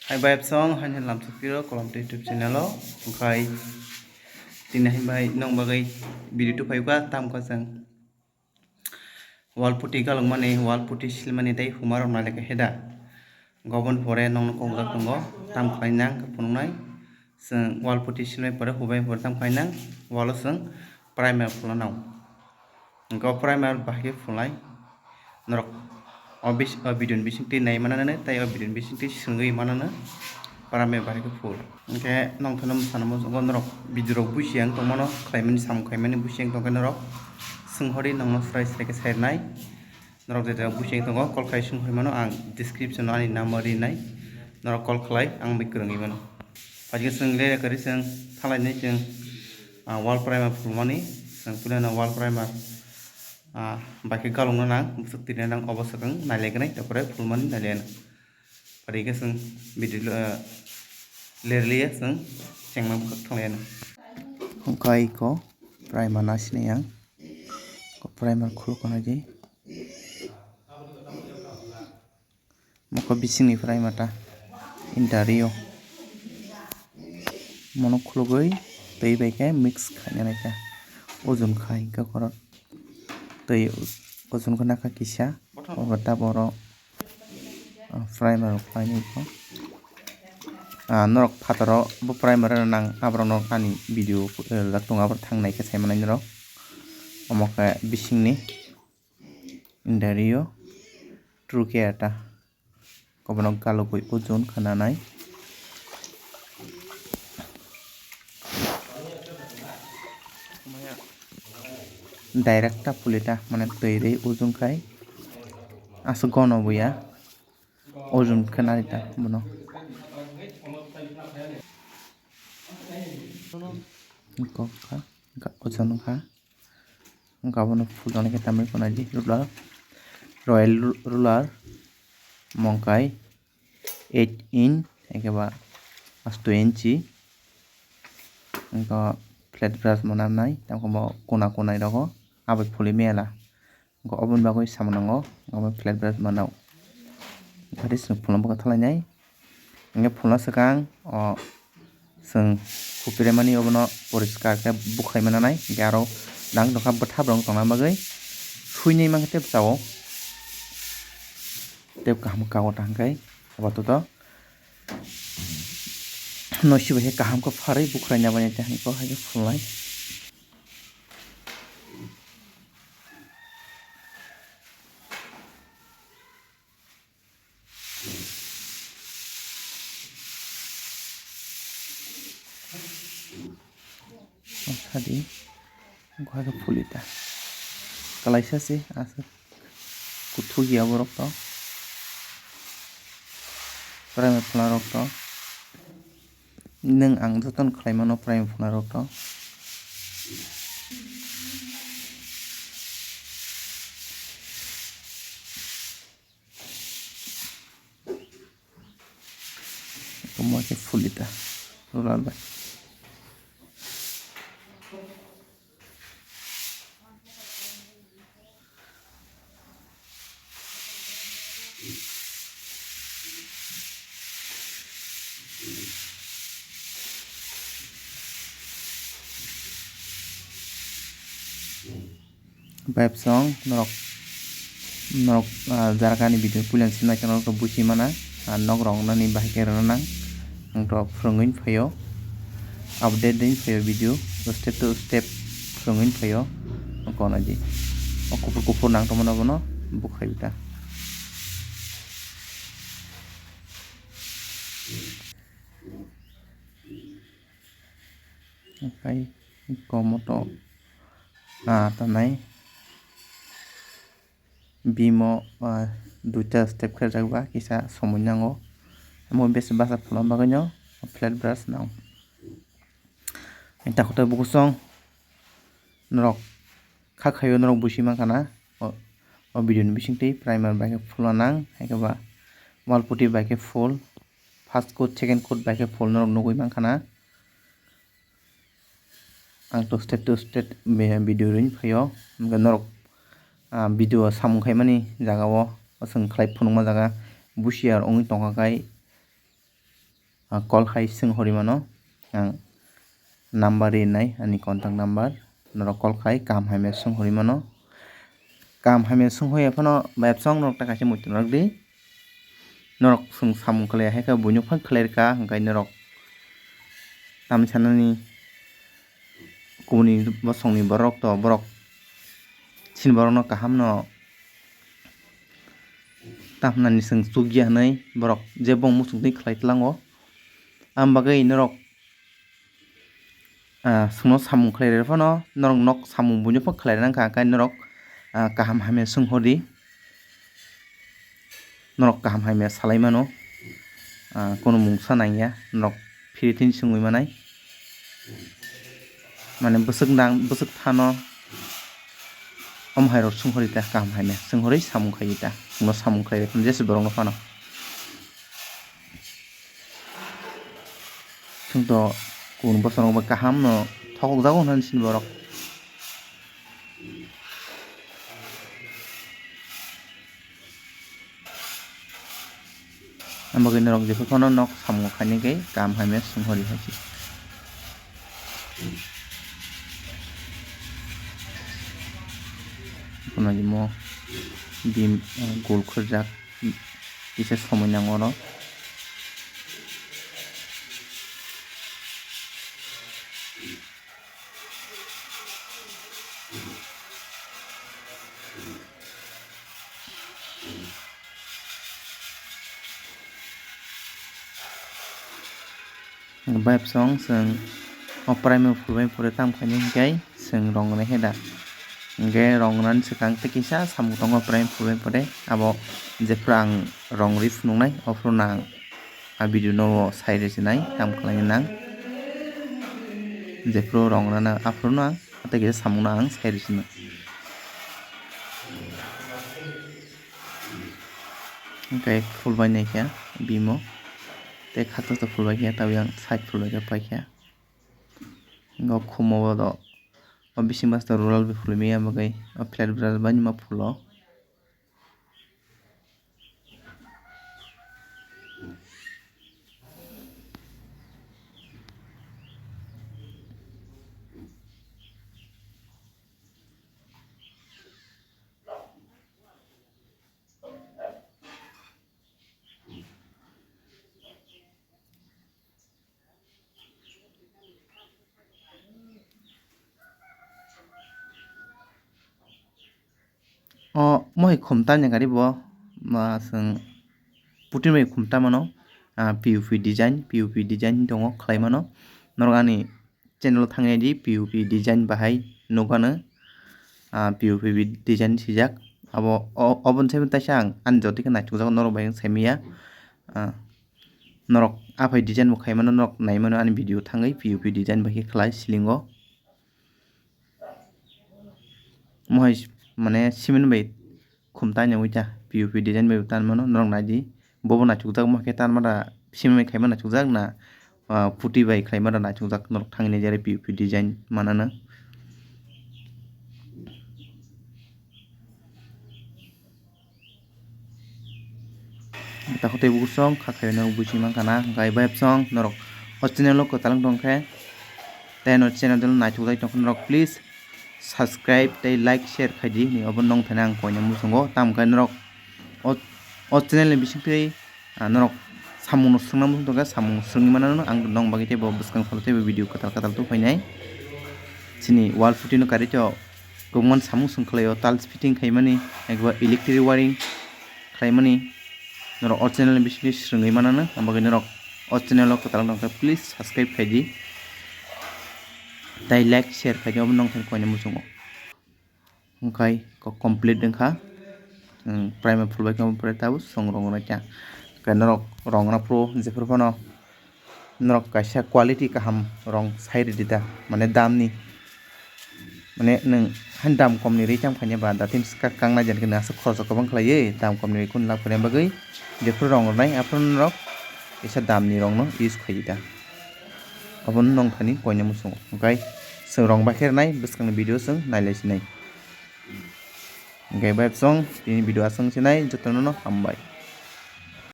Hai bai song han lam supiro kolam YouTube channel okai tin hai bai nong bagai video tu pai ka tam ka sang wall putti galong mane wall putti sil mane dai humar ma leka heda gobon pore nong ko ga tongo tam khai nang ka punai sang wall putti sil mai pore hubai pore tam khai nang wall sang primer fulanau go primer bahge fulai norok obis bidun bising ti nai manana tai bidun bising ti sungai manana parame bahge ful oke nong thanam sanamo gondrok bidurok busiang tongmano khlaimani sam khaimani busiang tongkanarok sunghori nongno srai srai ke sairnai norok de busiang tongo call khai sunghoi mano ang description ani number nai norok call khlai ang mikrungi mano pajke sung le kari sung thalai nai sung wall primer phulmani sung pulana wall primer baki galong na nang busuk tine nang obosakang nailegnai tapore phulmani nailen parike sung bidil lerliya sung chengma bukhak thanglayan kai ko primer nasine yang ko primer khul ko naji moko bisingni primer ta indario mono khulugoi tei bai ke mix khaina ka ozon khai ka korot tei ozon ko naka kisa obata boro primer khlaini ko norok phataro bu primer nang abrono ani video laktung abro thangnai ke saimanai norok omoka bisingni indario true care ta kobono galogoi ozon khananai direct ta pulita mane tei ozon khai asu gono buya ozon khanari ta bono kokka ozon kha gabono fulone ke tamai konaji ruler royal ruler mongkai 8 in ekeba 8 inchi engko flat brush monamnai tamko kona kona rogo abai phuli mela engko obon bagoi samonango obo flat brush manau ngari sung phulna boka thlainai engke phulna sakang o sung kupire mani obono poriskar ke bukhai mananai garo nang dokha botha brong tongna bagai suinai mang tep chao tep kaham kago tangkai abato to nosibe he kaham ko pharai bukhrai na bani tahni ko haje phulai tadi gua ke pulita kalaisa sih asa kuthu ya borok to primer phulna rok to neng ang joton khlaimano primer phulna rok to como que fulita rural ba pipe song norok jarakani video pulen sinai kana to busi mana nok rong nani bahike ranang angto frongin phayo update din phayo video step to step frongin phayo kona ji okupur kupur nang to mono bono bukhai ta kai komoto tanai bimo duita step khrajak kisa somoi nango amo bes basa phulon baganyo flat brush nang eta khota bugusong norok khakhayo norok busima kana o video ni bisingtei primer baike fulanang ekaba wall putty baike full first coat second coat baike full norok nugui mankana ang to step video rin phayo norok video samung khaimani jaga o asung khlai phunungma jaga busiar ongi tongka kai call hai songhori mano ang number nai ani contact number norok call khai kam hai me songhori mano kam hai me songhoi phano map song norok ta kaise muitung rok di norok sung samung khlai hai ka buino phang khlai ka hingkai norok tam sanani kuni bosongni borok to borok sin borok no kaham no tamnani sung chugya hanai borok je bong musung tei khlai tlango ambagai norok sungno samung khlai phano norok nok samung buino phang khlai nangka kai norok kaham hai me songhori norok kaham hai me salai mano kono mungsa nangya norok firitin sungui manai mane bwswk nang bwswk thano hai rok songhori ta kaham hai me songhori samung khai ta sungno samung khlai phano jesi borok no phano sungto kun bosong ba kaham no thokok jago nan sin borok ambagai norok jephor phano nok samung khaini kai kaham hai me songhori haisi kono jimo bim gol khurjak kisa somoi nango no vibe song sung primer phulbai pore tam khani kai sung rong nai heda ge rong nan sikang te kisa samung tongo primer phulbai pore abo jefrang rong ri phunungnai ofrona video no side sinai tam khlai nang jefro rong rana afrono ate kisa samung na ang side sina okay phulbai nai kya bimo te khato to phulbai kya tabi ang side phulbai ka pai kya go khumo do bising bas to rural bi phulmi amagai flat bral bani ma phulo mohai khumta ni gari bo ma sung putin bai khumta mano pop design tongo khlai mano norok ani channel thangai di pop design bahai nukano pop design sijak abo obon sai taisa ang anjoti ka naithokjak norok bai saimia norok aphai design bo khai mano norok nai mano ani video thangai pop design bai khlai silingo mohai mane simen bai khumta ni uita pop design bai tan mano norok nai di bobo naithokjak mo khe tan mara simen bai khai ma naithokjak na puti bai khai ma naithokjak norok thangni jare pop design manana takotei busong khakai no busi mangkana gai vibe song norok channel ko talang tongkhe tei no channel dal naithokjak tongkhe norok please subscribe tei like share khaidi ni obo nong thana ang koina musungo tamkai norok channel ni bisingtwi norok samung no sungna musung tongkha samung sungni manano ang nong bagi tei bo bwskang phalo tei video katal katal tu painai chini wall putty no kari to gongman samung sung khlaio tiles fitting khaimani ekba electric wiring khlaimani norok channel ni bisingtwi srungui manano ambagai norok channel ko talang tongkha please subscribe khaidi tei like share khaidi obo nong thana koina musungo okay complete dengkha primer phulbai kamo pore tabu song rong na kya norok rong na pro jephor phano norok kaisa quality kaham rong side dita mane damni mane nung han dam kom ni reitam khanya ba datin kang na jan kena khorsa kobang khlaiye dam kom ni kun lak phane bagai jephor rong nai apron norok isa dam ni rong no use khaida abon nong thani koina musung okay sung rong bakher nai bwskang video sung nailai sinai okay vibe song ini video asang sinai jotono no hambai.